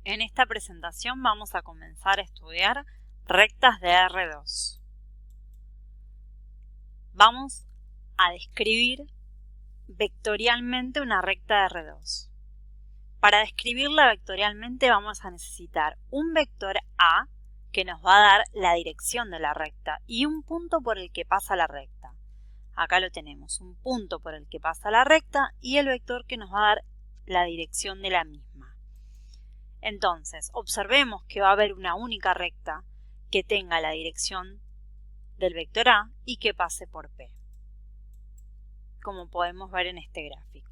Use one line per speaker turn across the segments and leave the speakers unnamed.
En esta presentación vamos a comenzar a estudiar rectas de R2. Vamos a describir vectorialmente una recta de R2. Para describirla vectorialmente vamos a necesitar un vector A que nos va a dar la dirección de la recta y un punto por el que pasa la recta. Acá lo tenemos, un punto por el que pasa la recta y el vector que nos va a dar la dirección de la misma. Entonces, observemos que va a haber una única recta que tenga la dirección del vector A y que pase por P, como podemos ver en este gráfico.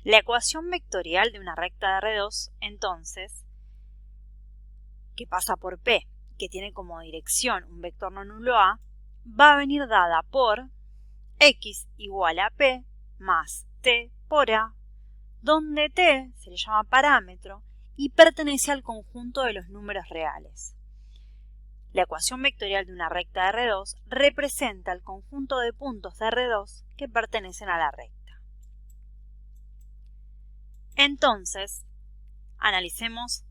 La ecuación vectorial de una recta de R2, entonces, que pasa por P, que tiene como dirección un vector no nulo A, va a venir dada por x igual a P más T por A, donde T se le llama parámetro y pertenece al conjunto de los números reales. La ecuación vectorial de una recta de R2 representa el conjunto de puntos de R2 que pertenecen a la recta. Entonces, analicemos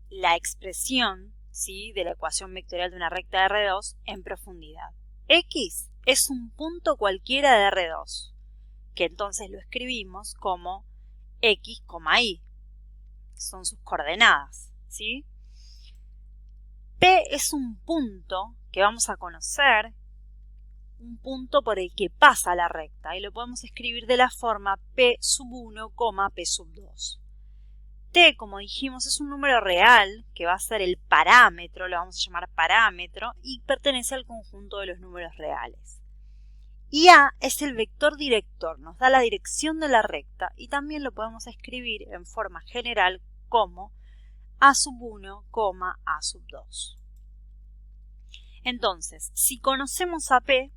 la expresión, ¿sí?, de la ecuación vectorial de una recta de R2 en profundidad. X es un punto cualquiera de R2, que entonces lo escribimos como x, y, son sus coordenadas, ¿sí? P es un punto que vamos a conocer, un punto por el que pasa la recta, y lo podemos escribir de la forma P sub 1, P sub 2. T, como dijimos, es un número real que va a ser el parámetro, lo vamos a llamar parámetro, y pertenece al conjunto de los números reales. Y A es el vector director, nos da la dirección de la recta y también lo podemos escribir en forma general como A sub 1, A sub 2. Entonces, si conocemos a P,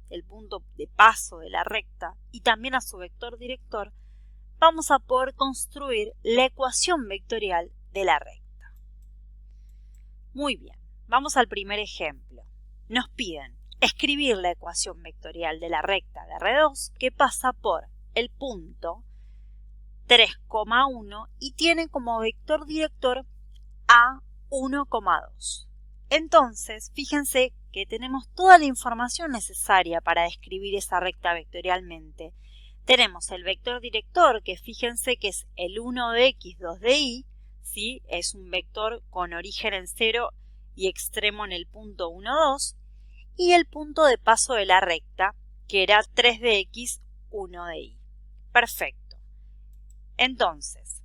el punto de paso de la recta, y también a su vector director, vamos a poder construir la ecuación vectorial de la recta. Muy bien, vamos al primer ejemplo. Nos piden escribir la ecuación vectorial de la recta de R2 que pasa por el punto 3,1 y tiene como vector director A 1,2. Entonces, fíjense que tenemos toda la información necesaria para describir esa recta vectorialmente. Tenemos el vector director, que fíjense que es el 1 de x, 2 de y, ¿sí? Es un vector con origen en 0 y extremo en el punto 1, 2. Y el punto de paso de la recta, que era 3 de x, 1 de y. Perfecto. Entonces,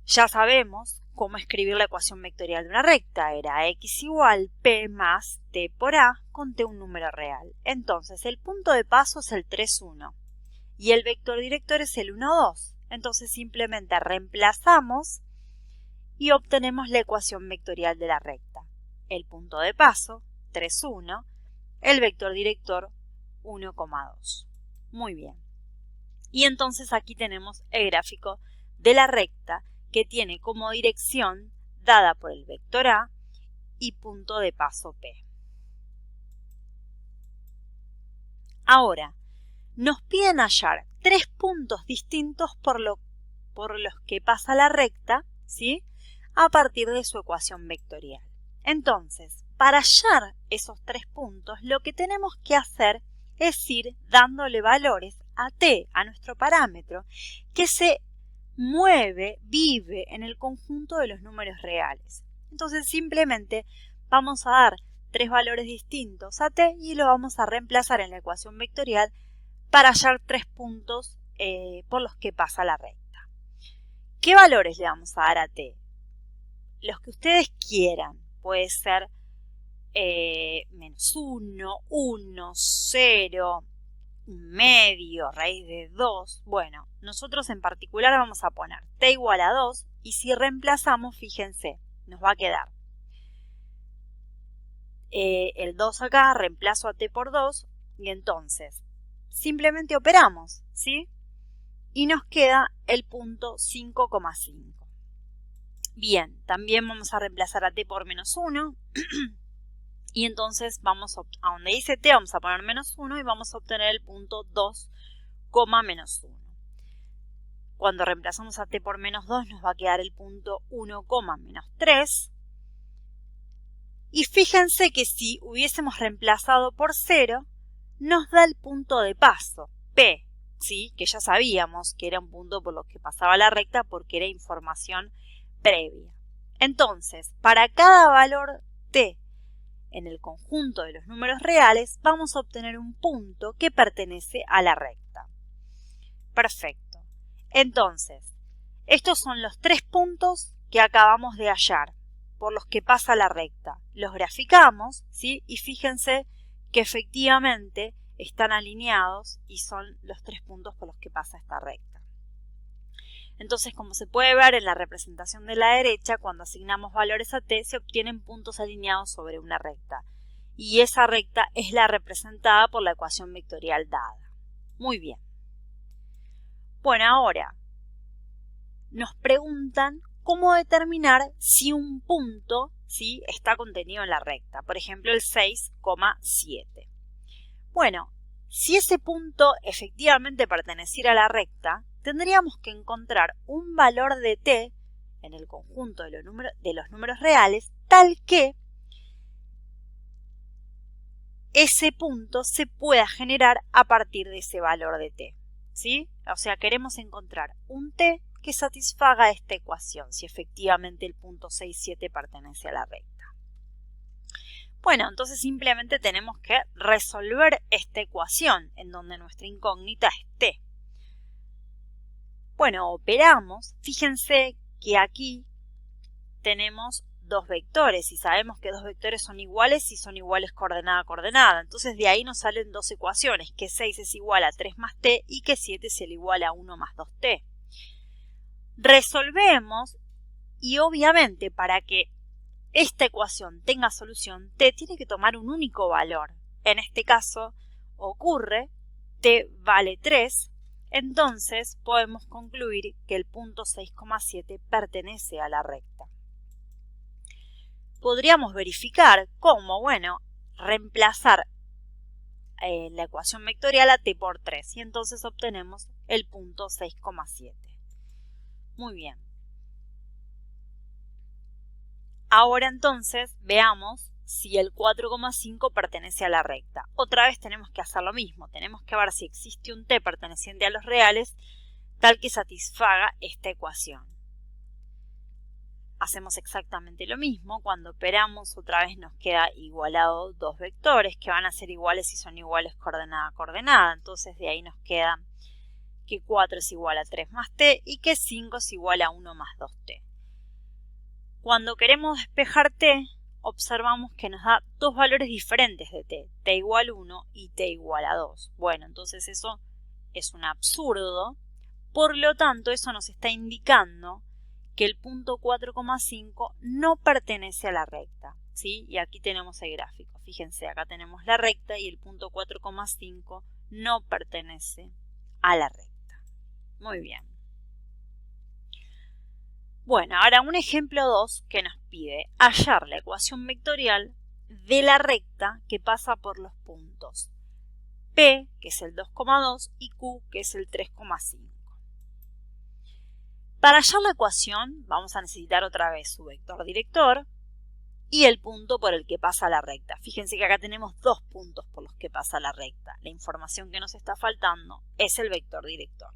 ya sabemos cómo escribir la ecuación vectorial de una recta. Era x igual p más t por a con t un número real. Entonces, el punto de paso es el 3, 1 y el vector director es el 1, 2. Entonces, simplemente reemplazamos y obtenemos la ecuación vectorial de la recta. El punto de paso 3, 1, el vector director 1,2. Muy bien. Y entonces aquí tenemos el gráfico de la recta que tiene como dirección dada por el vector A y punto de paso P. Ahora, nos piden hallar tres puntos distintos por los que pasa la recta, ¿sí?, a partir de su ecuación vectorial. Entonces, para hallar esos tres puntos, lo que tenemos que hacer es ir dándole valores a t, a nuestro parámetro, que se mueve, vive en el conjunto de los números reales. Entonces, simplemente vamos a dar tres valores distintos a t y lo vamos a reemplazar en la ecuación vectorial para hallar tres puntos por los que pasa la recta. ¿Qué valores le vamos a dar a t? Los que ustedes quieran. Puede ser menos 1, 1, 0, un medio, raíz de 2. Bueno, nosotros en particular vamos a poner t igual a 2 y si reemplazamos, fíjense, nos va a quedar el 2 acá, reemplazo a t por 2 y entonces simplemente operamos, ¿sí? Y nos queda el punto 5,5. Bien, también vamos a reemplazar a t por menos 1 y entonces vamos a donde dice t vamos a poner menos 1 y vamos a obtener el punto 2, menos 1. Cuando reemplazamos a t por menos 2 nos va a quedar el punto 1, menos 3. Y fíjense que si hubiésemos reemplazado por 0, nos da el punto de paso, P, ¿sí? Que ya sabíamos que era un punto por lo que pasaba la recta porque era información previa. Entonces, para cada valor t en el conjunto de los números reales, vamos a obtener un punto que pertenece a la recta. Perfecto. Entonces, estos son los 3 puntos que acabamos de hallar, por los que pasa la recta. Los graficamos, ¿sí? Y fíjense que efectivamente están alineados y son los 3 puntos por los que pasa esta recta. Entonces, como se puede ver en la representación de la derecha, cuando asignamos valores a t, se obtienen puntos alineados sobre una recta. Y esa recta es la representada por la ecuación vectorial dada. Muy bien. Bueno, ahora nos preguntan cómo determinar si un punto, ¿sí?, está contenido en la recta. Por ejemplo, el 6,7. Bueno, si ese punto efectivamente perteneciera a la recta, tendríamos que encontrar un valor de t en el conjunto de los números reales tal que ese punto se pueda generar a partir de ese valor de t, ¿sí? O sea, queremos encontrar un t que satisfaga esta ecuación, si efectivamente el punto 6,7 pertenece a la recta. Bueno, entonces simplemente tenemos que resolver esta ecuación en donde nuestra incógnita es t. Bueno, operamos. Fíjense que aquí tenemos dos vectores y sabemos que dos vectores son iguales si son iguales coordenada a coordenada. Entonces de ahí nos salen dos ecuaciones, que 6 es igual a 3 más t y que 7 es igual a 1 más 2t. Resolvemos y obviamente para que esta ecuación tenga solución, t tiene que tomar un único valor. En este caso ocurre t vale 3. Entonces podemos concluir que el punto 6,7 pertenece a la recta. Podríamos verificar cómo, bueno, reemplazar la ecuación vectorial a t por 3 y entonces obtenemos el punto 6,7. Muy bien. Ahora entonces veamos si el 4,5 pertenece a la recta. Otra vez tenemos que hacer lo mismo. Tenemos que ver si existe un t perteneciente a los reales tal que satisfaga esta ecuación. Hacemos exactamente lo mismo. Cuando operamos otra vez nos queda igualado dos vectores que van a ser iguales si son iguales coordenada a coordenada. Entonces de ahí nos queda que 4 es igual a 3 más t y que 5 es igual a 1 más 2t. Cuando queremos despejar t, observamos que nos da dos valores diferentes de t igual a 1 y t igual a 2. Bueno, entonces eso es un absurdo, por lo tanto eso nos está indicando que el punto 4,5 no pertenece a la recta, ¿sí? Y aquí tenemos el gráfico. Fíjense, acá tenemos la recta y el punto 4,5 no pertenece a la recta. Muy bien. Bueno, ahora un ejemplo 2 que nos pide hallar la ecuación vectorial de la recta que pasa por los puntos P, que es el 2,2, y Q, que es el 3,5. Para hallar la ecuación vamos a necesitar otra vez su vector director y el punto por el que pasa la recta. Fíjense que acá tenemos dos puntos por los que pasa la recta. La información que nos está faltando es el vector director.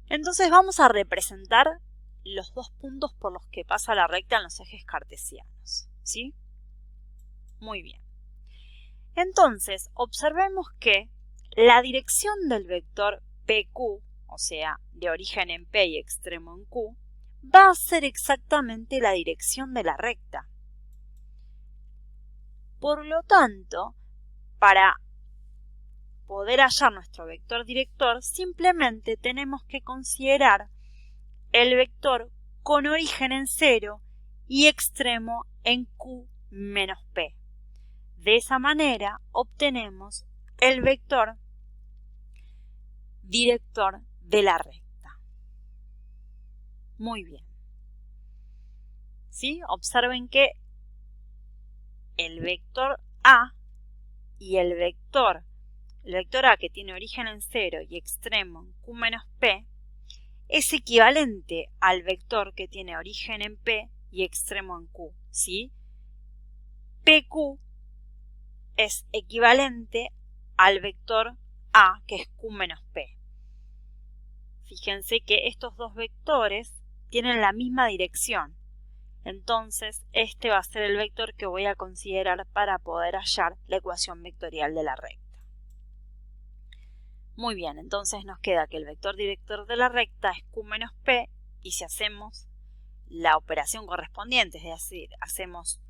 Entonces vamos a representar los dos puntos por los que pasa la recta en los ejes cartesianos, ¿sí? Muy bien. Entonces, observemos que la dirección del vector PQ, o sea, de origen en P y extremo en Q, va a ser exactamente la dirección de la recta. Por lo tanto, para poder hallar nuestro vector director, simplemente tenemos que considerar el vector con origen en 0 y extremo en Q menos P. De esa manera obtenemos el vector director de la recta. Muy bien. ¿Sí? Observen que el vector A y el vector A que tiene origen en 0 y extremo en Q menos P, es equivalente al vector que tiene origen en P y extremo en Q, ¿sí? PQ es equivalente al vector A, que es Q menos P. Fíjense que estos dos vectores tienen la misma dirección. Entonces, este va a ser el vector que voy a considerar para poder hallar la ecuación vectorial de la recta. Muy bien, entonces nos queda que el vector director de la recta es Q menos P, y si hacemos la operación correspondiente, es decir, hacemos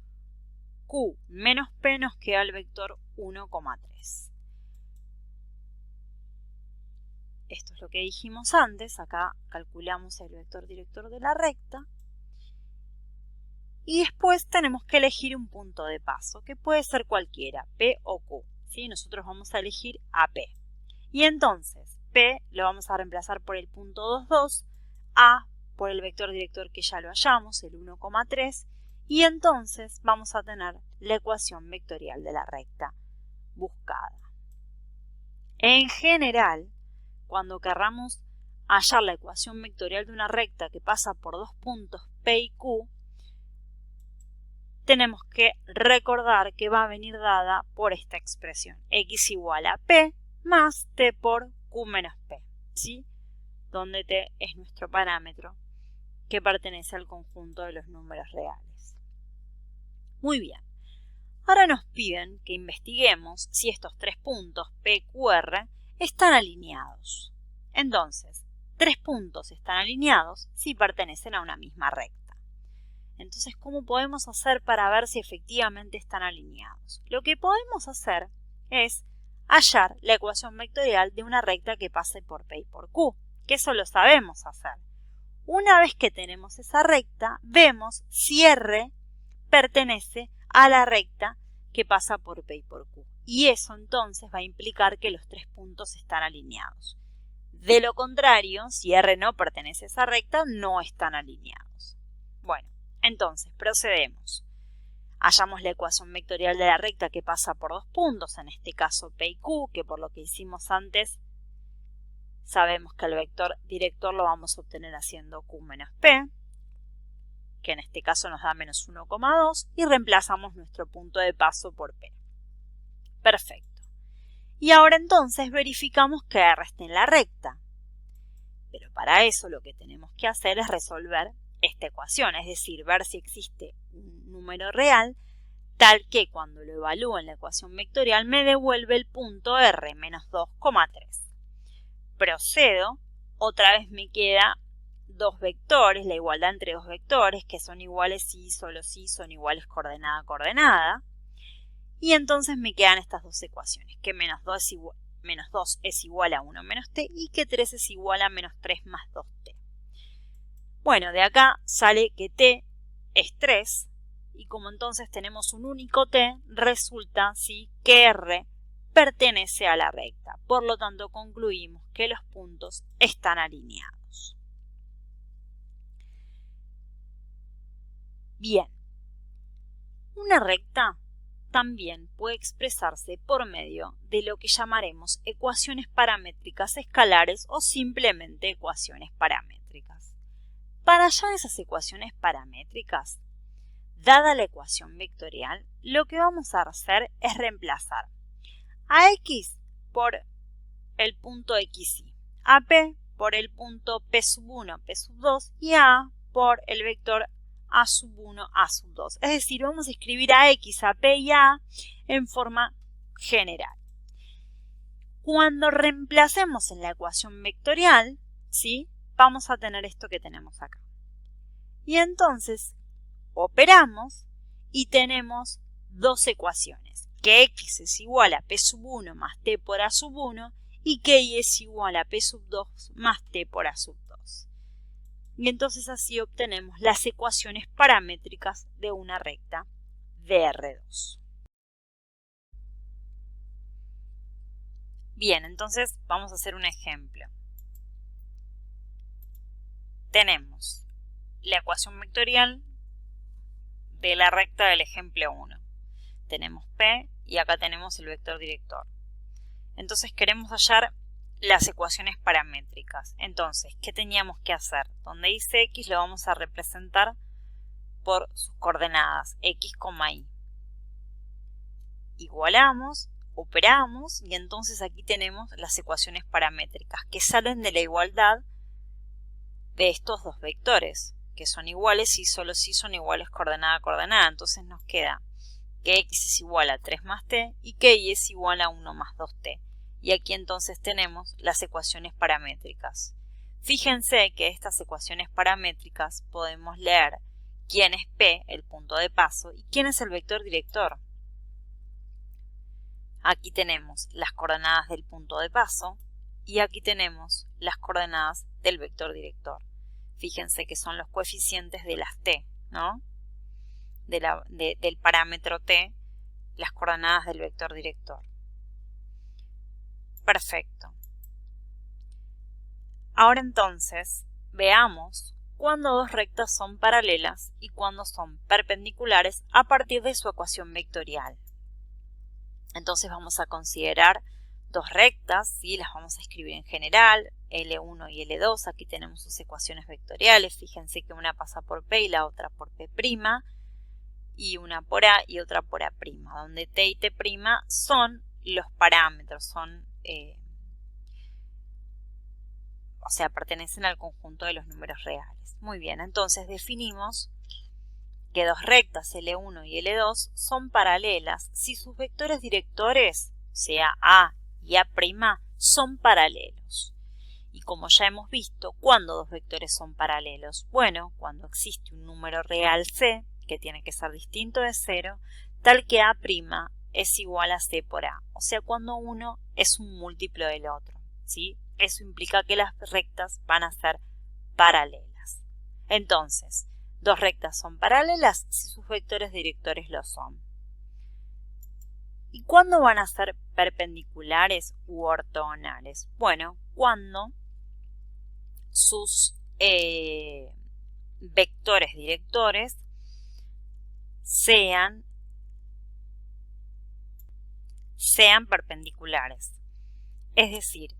Q menos P, nos queda el vector 1,3. Esto es lo que dijimos antes. Acá calculamos el vector director de la recta. Y después tenemos que elegir un punto de paso, que puede ser cualquiera, P o Q, ¿sí? Nosotros vamos a elegir a P. Y entonces, P lo vamos a reemplazar por el punto 2,2, A por el vector director que ya lo hallamos, el 1,3, y entonces vamos a tener la ecuación vectorial de la recta buscada. En general, cuando querramos hallar la ecuación vectorial de una recta que pasa por dos puntos P y Q, tenemos que recordar que va a venir dada por esta expresión, x igual a P más T por Q menos P, ¿sí? Donde T es nuestro parámetro que pertenece al conjunto de los números reales. Muy bien. Ahora nos piden que investiguemos si estos tres puntos P, Q, R están alineados. Entonces, tres puntos están alineados si pertenecen a una misma recta. Entonces, ¿cómo podemos hacer para ver si efectivamente están alineados? Lo que podemos hacer es hallar la ecuación vectorial de una recta que pase por P y por Q, que eso lo sabemos hacer. Una vez que tenemos esa recta, vemos si R pertenece a la recta que pasa por P y por Q. Y eso entonces va a implicar que los tres puntos están alineados. De lo contrario, si R no pertenece a esa recta, no están alineados. Bueno, entonces procedemos. Hallamos la ecuación vectorial de la recta que pasa por dos puntos, en este caso P y Q, que por lo que hicimos antes, sabemos que el vector director lo vamos a obtener haciendo Q menos P, que en este caso nos da menos 1,2, y reemplazamos nuestro punto de paso por P. Perfecto. Y ahora entonces verificamos que R está en la recta. Pero para eso lo que tenemos que hacer es resolver esta ecuación, es decir, ver si existe un número real tal que cuando lo evalúo en la ecuación vectorial me devuelve el punto R, menos 2,3. Procedo, otra vez me queda dos vectores, la igualdad entre dos vectores que son iguales si, solo si son iguales coordenada a coordenada. Y entonces me quedan estas dos ecuaciones, que menos 2 es igual a 1 menos t y que 3 es igual a menos 3 más 2t. Bueno, de acá sale que t es 3 y como entonces tenemos un único t, resulta ¿sí? que R pertenece a la recta. Por lo tanto, concluimos que los puntos están alineados. Bien, una recta también puede expresarse por medio de lo que llamaremos ecuaciones paramétricas escalares o simplemente ecuaciones paramétricas. Para hallar esas ecuaciones paramétricas, dada la ecuación vectorial, lo que vamos a hacer es reemplazar a x por el punto xy, a p por el punto p1, p2 y a a por el vector a1, a2. Es decir, vamos a escribir a x, a p y a en forma general. Cuando reemplacemos en la ecuación vectorial, ¿sí? Vamos a tener esto que tenemos acá. Y entonces operamos y tenemos dos ecuaciones, que x es igual a p1 más t por a1 y que y es igual a p2 más t por a2. Y entonces así obtenemos las ecuaciones paramétricas de una recta de R2. Bien, entonces vamos a hacer un ejemplo. Tenemos la ecuación vectorial de la recta del ejemplo 1. Tenemos P y acá tenemos el vector director. Entonces queremos hallar las ecuaciones paramétricas. Entonces, ¿qué teníamos que hacer? Donde dice x lo vamos a representar por sus coordenadas, x, y. Igualamos, operamos y entonces aquí tenemos las ecuaciones paramétricas que salen de la igualdad de estos dos vectores, que son iguales y solo si son iguales coordenada a coordenada. Entonces nos queda que x es igual a 3 más t y que y es igual a 1 más 2t. Y aquí entonces tenemos las ecuaciones paramétricas. Fíjense que estas ecuaciones paramétricas podemos leer quién es P, el punto de paso, y quién es el vector director. Aquí tenemos las coordenadas del punto de paso y aquí tenemos las coordenadas del vector director. Fíjense que son los coeficientes de las t, ¿no? Del parámetro t, las coordenadas del vector director. Perfecto. Ahora entonces veamos cuándo dos rectas son paralelas y cuándo son perpendiculares a partir de su ecuación vectorial. Entonces vamos a considerar dos rectas, ¿sí? Las vamos a escribir en general, L1 y L2, aquí tenemos sus ecuaciones vectoriales, fíjense que una pasa por P y la otra por P', y una por A y otra por A', donde T y T' son los parámetros, o sea, pertenecen al conjunto de los números reales. Muy bien, entonces definimos que dos rectas L1 y L2 son paralelas si sus vectores directores, o sea A y A', son paralelos. Y como ya hemos visto, ¿cuándo dos vectores son paralelos? Bueno, cuando existe un número real C, que tiene que ser distinto de 0, tal que A' es igual a C por A, o sea, cuando uno es un múltiplo del otro, ¿sí? Eso implica que las rectas van a ser paralelas. Entonces, dos rectas son paralelas si sus vectores directores lo son. ¿Y cuándo van a ser perpendiculares u ortogonales? Bueno, cuando sus vectores directores sean perpendiculares. Es decir,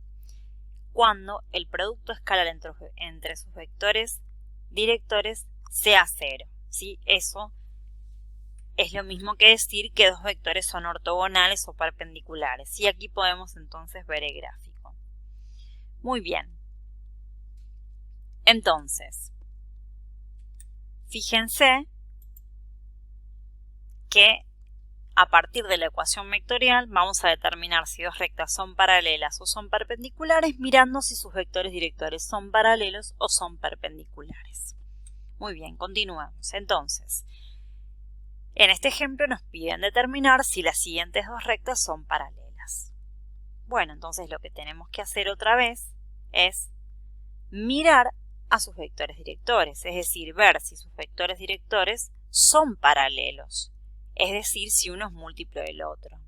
cuando el producto escalar entre sus vectores directores sea 0. ¿Sí? Eso es lo mismo que decir que dos vectores son ortogonales o perpendiculares. Y aquí podemos entonces ver el gráfico. Muy bien. Entonces, fíjense que a partir de la ecuación vectorial vamos a determinar si dos rectas son paralelas o son perpendiculares mirando si sus vectores directores son paralelos o son perpendiculares. Muy bien, continuemos. Entonces, en este ejemplo nos piden determinar si las siguientes dos rectas son paralelas. Bueno, entonces lo que tenemos que hacer otra vez es mirar a sus vectores directores, es decir, ver si sus vectores directores son paralelos. Es decir, si uno es múltiplo del otro.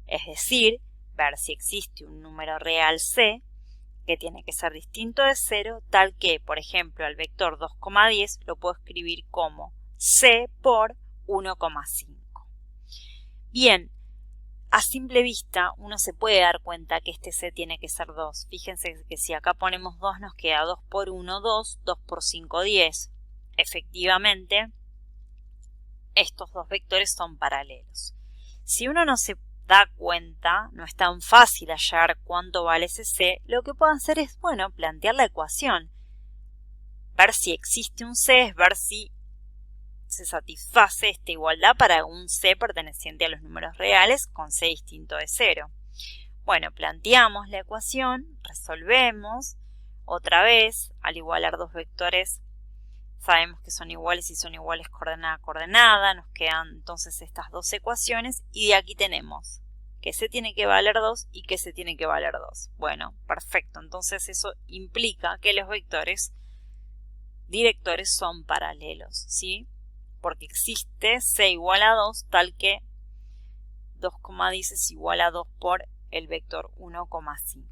Es decir, ver si existe un número real C que tiene que ser distinto de 0, tal que, por ejemplo, al vector 2,10 lo puedo escribir como C por 1,5. Bien, a simple vista uno se puede dar cuenta que este C tiene que ser 2. Fíjense que si acá ponemos 2 nos queda 2 por 1, 2, 2 por 5, 10. Efectivamente, estos dos vectores son paralelos. Si uno no se da cuenta, no es tan fácil hallar cuánto vale ese C, lo que puedo hacer es, bueno, plantear la ecuación. Ver si existe un C, es ver si se satisface esta igualdad para un C perteneciente a los números reales con C distinto de 0. Bueno, planteamos la ecuación, resolvemos, otra vez, al igualar dos vectores, sabemos que son iguales y son iguales coordenada a coordenada, nos quedan entonces estas dos ecuaciones y de aquí tenemos que C tiene que valer 2 y que C tiene que valer 2. Bueno, perfecto, entonces eso implica que los vectores directores son paralelos, ¿sí? Porque existe C igual a 2 tal que 2,10 es igual a 2 por el vector 1,5.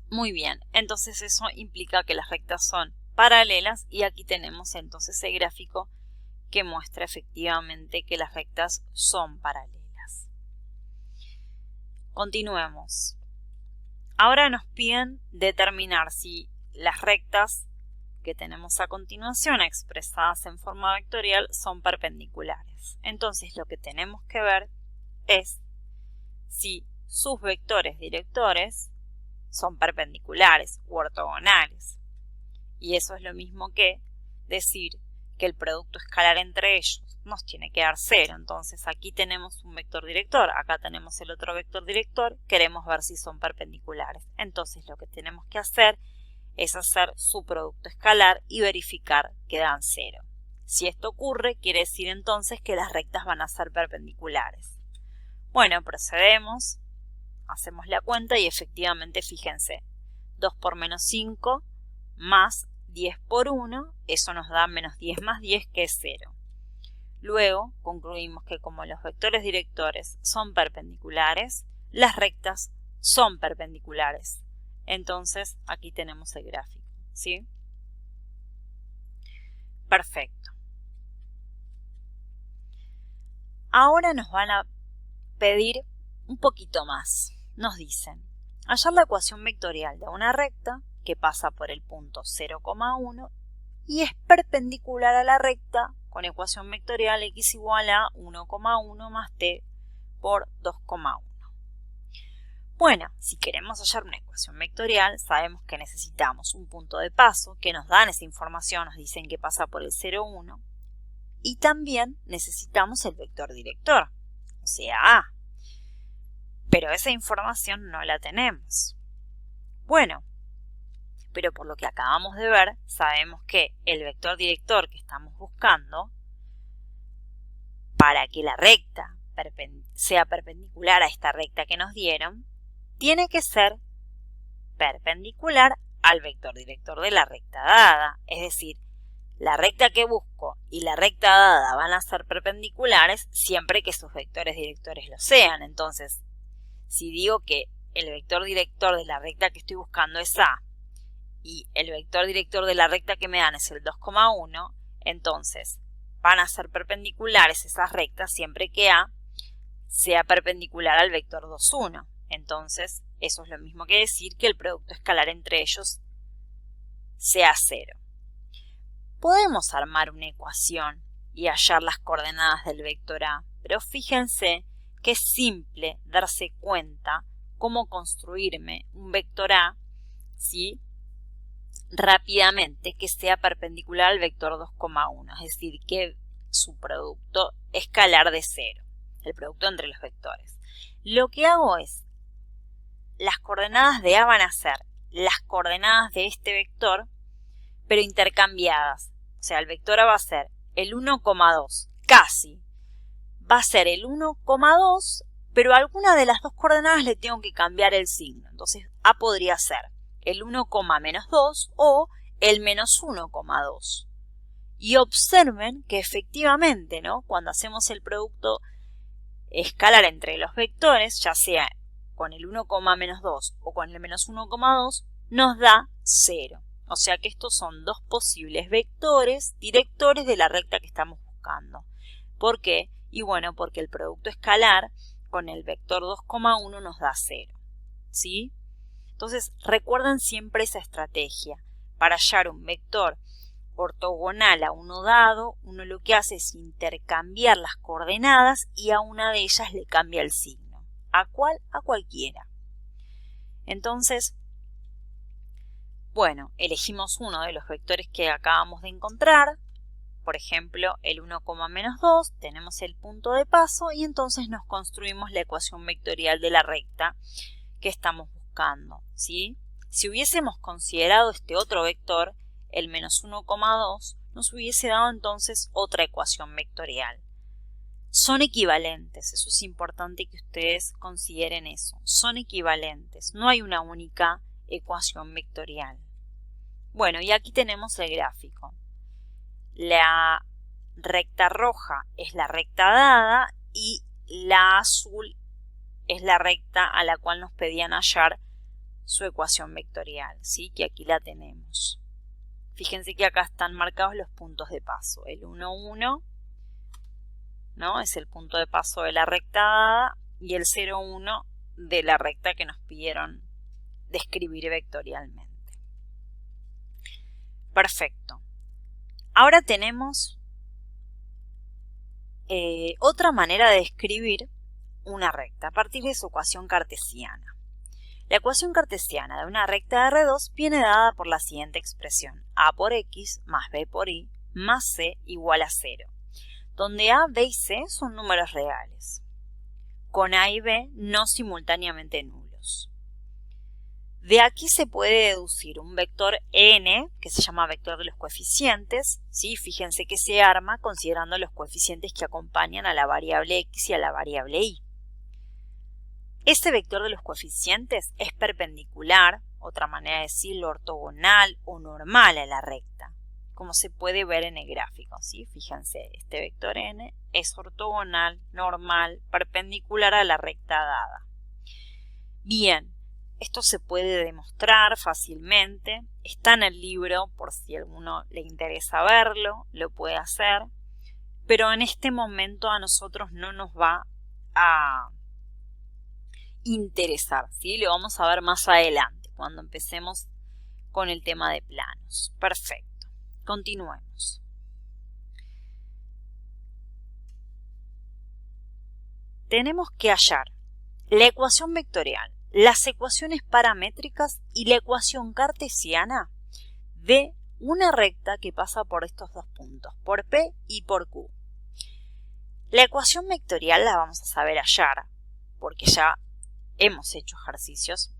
Muy bien, entonces eso implica que las rectas son paralelas y aquí tenemos entonces el gráfico que muestra efectivamente que las rectas son paralelas. Continuemos. Ahora nos piden determinar si las rectas que tenemos a continuación expresadas en forma vectorial son perpendiculares. Entonces lo que tenemos que ver es si sus vectores directores son perpendiculares u ortogonales. Y eso es lo mismo que decir que el producto escalar entre ellos nos tiene que dar 0. Entonces aquí tenemos un vector director, acá tenemos el otro vector director, queremos ver si son perpendiculares. Entonces lo que tenemos que hacer es hacer su producto escalar y verificar que dan 0. Si esto ocurre, quiere decir entonces que las rectas van a ser perpendiculares. Bueno, procedemos, hacemos la cuenta y efectivamente fíjense, 2 por menos 5 más 10 por 1, eso nos da menos 10 más 10 que es 0. Luego concluimos que como los vectores directores son perpendiculares, las rectas son perpendiculares. Entonces aquí tenemos el gráfico, ¿sí? Perfecto. Ahora nos van a pedir un poquito más. Nos dicen, hallar la ecuación vectorial de una recta que pasa por el punto 0,1 y es perpendicular a la recta con ecuación vectorial x igual a 1,1 más t por 2,1. Bueno, si queremos hallar una ecuación vectorial, sabemos que necesitamos un punto de paso que nos dan esa información, nos dicen que pasa por el 0,1 y también necesitamos el vector director, o sea, A. Pero esa información no la tenemos. Bueno, pero por lo que acabamos de ver, sabemos que el vector director que estamos buscando, para que la recta sea perpendicular a esta recta que nos dieron, tiene que ser perpendicular al vector director de la recta dada. Es decir, la recta que busco y la recta dada van a ser perpendiculares siempre que sus vectores directores lo sean. Entonces, si digo que el vector director de la recta que estoy buscando es A y el vector director de la recta que me dan es el 2,1, entonces van a ser perpendiculares esas rectas siempre que A sea perpendicular al vector 2,1. Entonces, eso es lo mismo que decir que el producto escalar entre ellos sea 0. Podemos armar una ecuación y hallar las coordenadas del vector A, pero fíjense que es simple darse cuenta cómo construirme un vector A, ¿sí?, rápidamente que sea perpendicular al vector 2,1, es decir, que su producto escalar de 0, el producto entre los vectores. Lo que hago es, las coordenadas de A van a ser las coordenadas de este vector, pero intercambiadas. O sea, el vector A va a ser el 1,2, casi. Va a ser el 1,2, pero a alguna de las dos coordenadas le tengo que cambiar el signo. Entonces, A podría ser el 1,-2 o el menos 1,2. Y observen que efectivamente, ¿no?, cuando hacemos el producto escalar entre los vectores, ya sea con el 1,-2 o con el menos 1,2, nos da 0. O sea que estos son dos posibles vectores directores de la recta que estamos buscando. ¿Por qué? Y bueno, porque el producto escalar con el vector 2,1 nos da 0. ¿Sí? Entonces, recuerden siempre esa estrategia. Para hallar un vector ortogonal a uno dado, uno lo que hace es intercambiar las coordenadas y a una de ellas le cambia el signo. ¿A cuál? A cualquiera. Entonces, bueno, elegimos uno de los vectores que acabamos de encontrar. Por ejemplo, el 1,-2, tenemos el punto de paso y entonces nos construimos la ecuación vectorial de la recta que estamos buscando, ¿sí? Si hubiésemos considerado este otro vector, el menos 1,2, nos hubiese dado entonces otra ecuación vectorial. Son equivalentes, eso es importante que ustedes consideren eso. Son equivalentes, no hay una única ecuación vectorial. Bueno, y aquí tenemos el gráfico. La recta roja es la recta dada y la azul es la recta a la cual nos pedían hallar su ecuación vectorial, ¿sí?, que aquí la tenemos. Fíjense que acá están marcados los puntos de paso. El 1, 1, ¿no?, es el punto de paso de la recta dada y el 0, 1 de la recta que nos pidieron describir vectorialmente. Perfecto. Ahora tenemos otra manera de describir una recta a partir de su ecuación cartesiana. La ecuación cartesiana de una recta de R2 viene dada por la siguiente expresión: A por X más B por Y más C igual a 0, donde A, B y C son números reales, con A y B no simultáneamente nulos. De aquí se puede deducir un vector n, que se llama vector de los coeficientes, ¿sí? Fíjense que se arma considerando los coeficientes que acompañan a la variable x y a la variable y. Este vector de los coeficientes es perpendicular, otra manera de decirlo, ortogonal o normal a la recta, como se puede ver en el gráfico, ¿sí? Fíjense, este vector n es ortogonal, normal, perpendicular a la recta dada. Bien. Esto se puede demostrar fácilmente, está en el libro por si a alguno le interesa verlo, lo puede hacer, pero en este momento a nosotros no nos va a interesar, ¿sí? Lo vamos a ver más adelante, cuando empecemos con el tema de planos. Perfecto, continuemos. Tenemos que hallar la ecuación vectorial, las ecuaciones paramétricas y la ecuación cartesiana de una recta que pasa por estos dos puntos, por P y por Q. La ecuación vectorial la vamos a saber hallar, porque ya hemos hecho ejercicios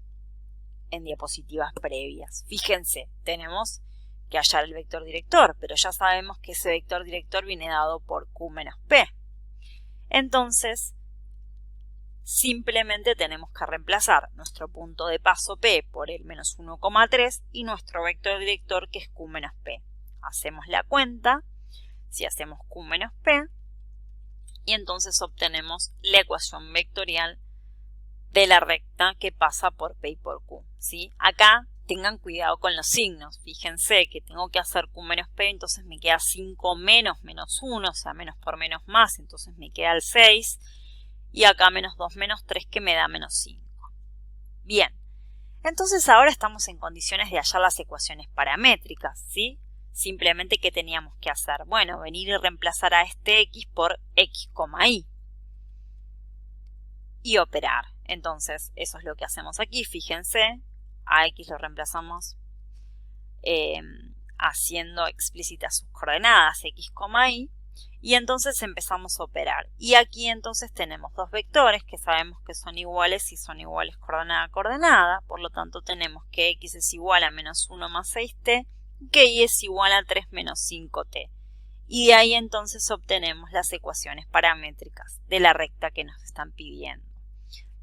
en diapositivas previas. Fíjense, tenemos que hallar el vector director, pero ya sabemos que ese vector director viene dado por Q menos P. Entonces, simplemente tenemos que reemplazar nuestro punto de paso P por el menos 1,3 y nuestro vector director, que es Q menos P. Hacemos la cuenta, si hacemos Q menos P, y entonces obtenemos la ecuación vectorial de la recta que pasa por P y por Q, ¿sí? Acá tengan cuidado con los signos. Fíjense que tengo que hacer Q menos P, entonces me queda 5 menos menos 1, o sea, menos por menos más, entonces me queda el 6. Y acá menos 2 menos 3, que me da menos 5. Bien, entonces ahora estamos en condiciones de hallar las ecuaciones paramétricas, ¿sí? Simplemente, ¿qué teníamos que hacer? Bueno, venir y reemplazar a este x por x, y. Y operar. Entonces, eso es lo que hacemos aquí. Fíjense, a x lo reemplazamos haciendo explícitas sus coordenadas, x, y. Y entonces empezamos a operar. Y aquí entonces tenemos dos vectores que sabemos que son iguales si son iguales coordenada a coordenada. Por lo tanto tenemos que x es igual a menos 1 más 6t, que y es igual a 3 menos 5t. Y de ahí entonces obtenemos las ecuaciones paramétricas de la recta que nos están pidiendo.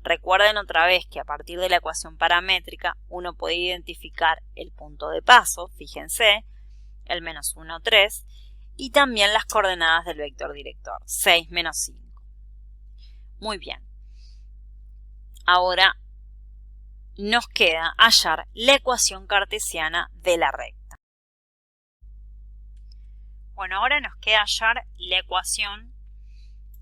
Recuerden otra vez que a partir de la ecuación paramétrica uno puede identificar el punto de paso, fíjense, el menos 1, 3, y también las coordenadas del vector director, 6 menos 5. Muy bien. Ahora nos queda hallar la ecuación cartesiana de la recta. Bueno, ahora nos queda hallar la ecuación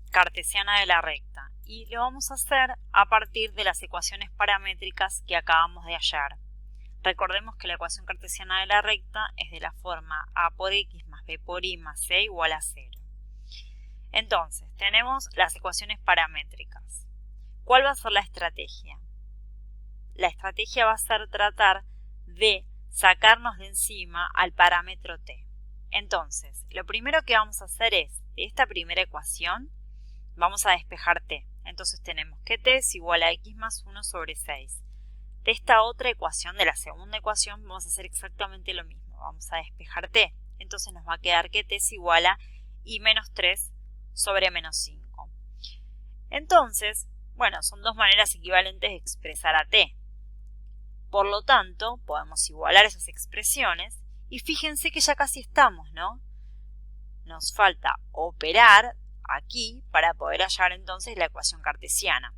cartesiana de la recta y lo vamos a hacer a partir de las ecuaciones paramétricas que acabamos de hallar. Recordemos que la ecuación cartesiana de la recta es de la forma a por x más b por y más c igual a 0. Entonces, tenemos las ecuaciones paramétricas. ¿Cuál va a ser la estrategia? La estrategia va a ser tratar de sacarnos de encima al parámetro t. Entonces, lo primero que vamos a hacer es, de esta primera ecuación, vamos a despejar t. Entonces tenemos que t es igual a x más 1 sobre 6. De esta otra ecuación, de la segunda ecuación, vamos a hacer exactamente lo mismo. Vamos a despejar t. Entonces nos va a quedar que t es igual a y menos 3 sobre menos 5. Entonces, bueno, son dos maneras equivalentes de expresar a t. Por lo tanto, podemos igualar esas expresiones y fíjense que ya casi estamos, ¿no? Nos falta operar aquí para poder hallar entonces la ecuación cartesiana.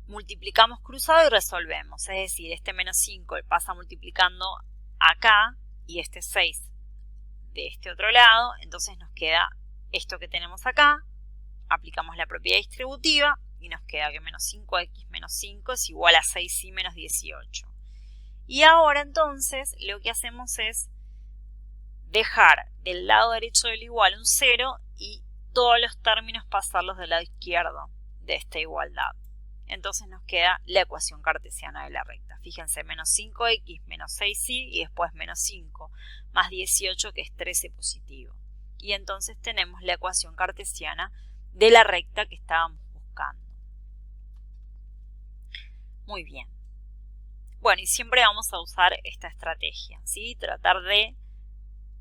Multiplicamos cruzado y resolvemos, es decir, este menos 5 pasa multiplicando acá y este 6 de este otro lado, entonces nos queda esto que tenemos acá, aplicamos la propiedad distributiva y nos queda que menos 5x menos 5 es igual a 6y menos 18. Y ahora entonces lo que hacemos es dejar del lado derecho del igual un 0 y todos los términos pasarlos del lado izquierdo de esta igualdad. Entonces nos queda la ecuación cartesiana de la recta. Fíjense, menos 5x menos 6y y después menos 5 más 18 que es 13 positivo. Y entonces tenemos la ecuación cartesiana de la recta que estábamos buscando. Muy bien. Bueno, y siempre vamos a usar esta estrategia, ¿sí? Tratar de,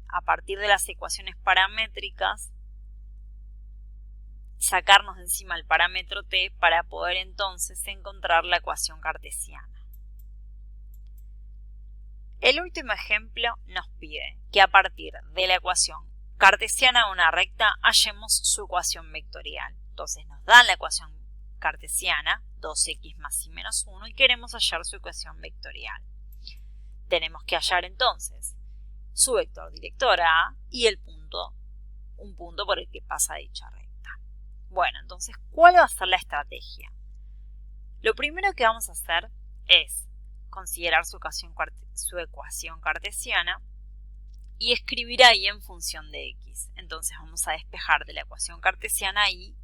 a partir de las ecuaciones paramétricas, sacarnos de encima el parámetro t para poder entonces encontrar la ecuación cartesiana. El último ejemplo nos pide que a partir de la ecuación cartesiana de una recta hallemos su ecuación vectorial. Entonces nos dan la ecuación cartesiana, 2x más y menos 1, y queremos hallar su ecuación vectorial. Tenemos que hallar entonces su vector director A y un punto por el que pasa dicha recta. Bueno, entonces, ¿cuál va a ser la estrategia? Lo primero que vamos a hacer es considerar su ecuación cartesiana y escribir ahí en función de x. Entonces vamos a despejar de la ecuación cartesiana y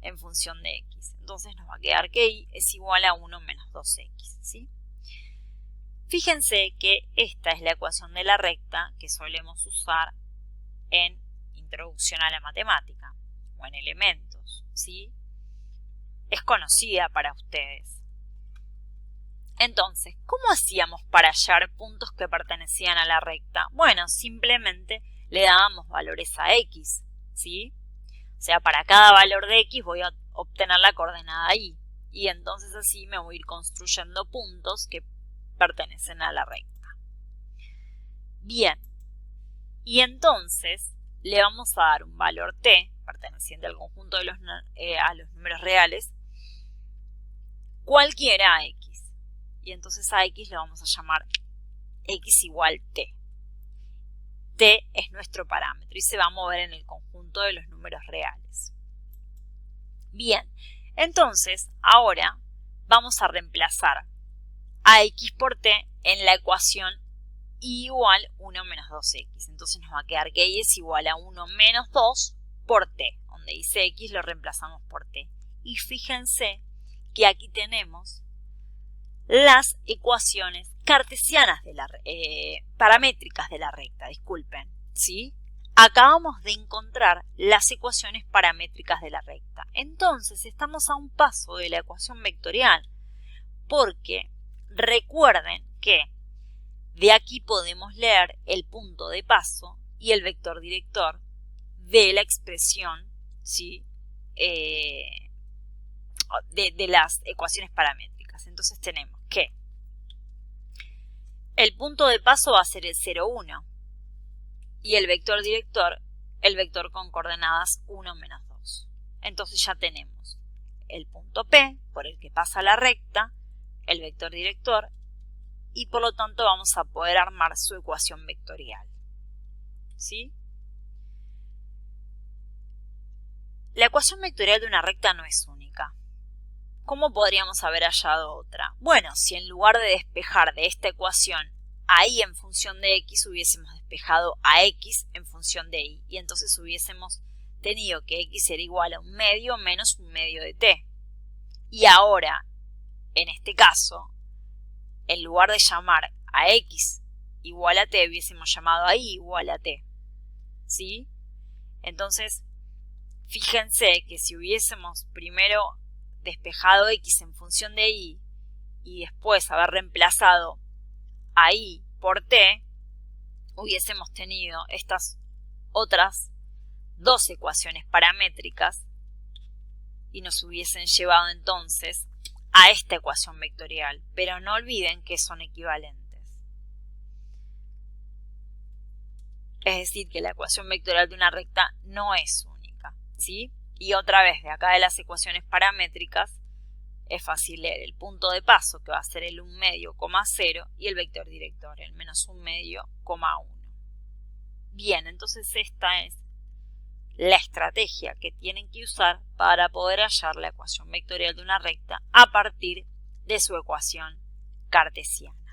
en función de x. Entonces nos va a quedar que y es igual a 1 menos 2x, ¿sí? Fíjense que esta es la ecuación de la recta que solemos usar en Introducción a la Matemática o en Elementos, ¿sí? Es conocida para ustedes. Entonces, ¿cómo hacíamos para hallar puntos que pertenecían a la recta? Bueno, simplemente le dábamos valores a x, ¿sí? O sea, para cada valor de x voy a obtener la coordenada y. Y entonces así me voy a ir construyendo puntos que pertenecen a la recta. Bien, y entonces le vamos a dar un valor t, perteneciente al conjunto de a los números reales, cualquiera a x. Y entonces a x le vamos a llamar x igual t. T es nuestro parámetro y se va a mover en el conjunto de los números reales. Bien, entonces ahora vamos a reemplazar a x por t en la ecuación y igual 1 menos 2x. Entonces nos va a quedar que y es igual a 1 menos 2 por t. Donde dice x lo reemplazamos por t. Y fíjense que aquí tenemos las ecuaciones cartesianas de paramétricas de la recta, disculpen, ¿sí? Acabamos de encontrar las ecuaciones paramétricas de la recta. Entonces estamos a un paso de la ecuación vectorial, porque recuerden que de aquí podemos leer el punto de paso y el vector director de la expresión, ¿sí? de las ecuaciones paramétricas. Entonces tenemos que el punto de paso va a ser el 0, 1 y el vector director, el vector con coordenadas 1 menos 2. Entonces ya tenemos el punto P por el que pasa la recta, el vector director, y por lo tanto vamos a poder armar su ecuación vectorial, ¿sí? La ecuación vectorial de una recta no es única. ¿Cómo podríamos haber hallado otra? Bueno, si en lugar de despejar de esta ecuación a y en función de x, hubiésemos despejado a x en función de y, y entonces hubiésemos tenido que x era igual a un medio menos un medio de t. Y ahora, en este caso, en lugar de llamar a x igual a t, hubiésemos llamado a y igual a t, ¿sí? Entonces, fíjense que si hubiésemos primero despejado x en función de y y después haber reemplazado a y por t, hubiésemos tenido estas otras dos ecuaciones paramétricas y nos hubiesen llevado entonces a esta ecuación vectorial, pero no olviden que son equivalentes. Es decir, que la ecuación vectorial de una recta no es única, ¿sí? Y otra vez, de acá de las ecuaciones paramétricas, es fácil leer el punto de paso, que va a ser el 1 medio, 0, y el vector director, el menos 1 medio, 1. Bien, entonces esta es la estrategia que tienen que usar para poder hallar la ecuación vectorial de una recta a partir de su ecuación cartesiana.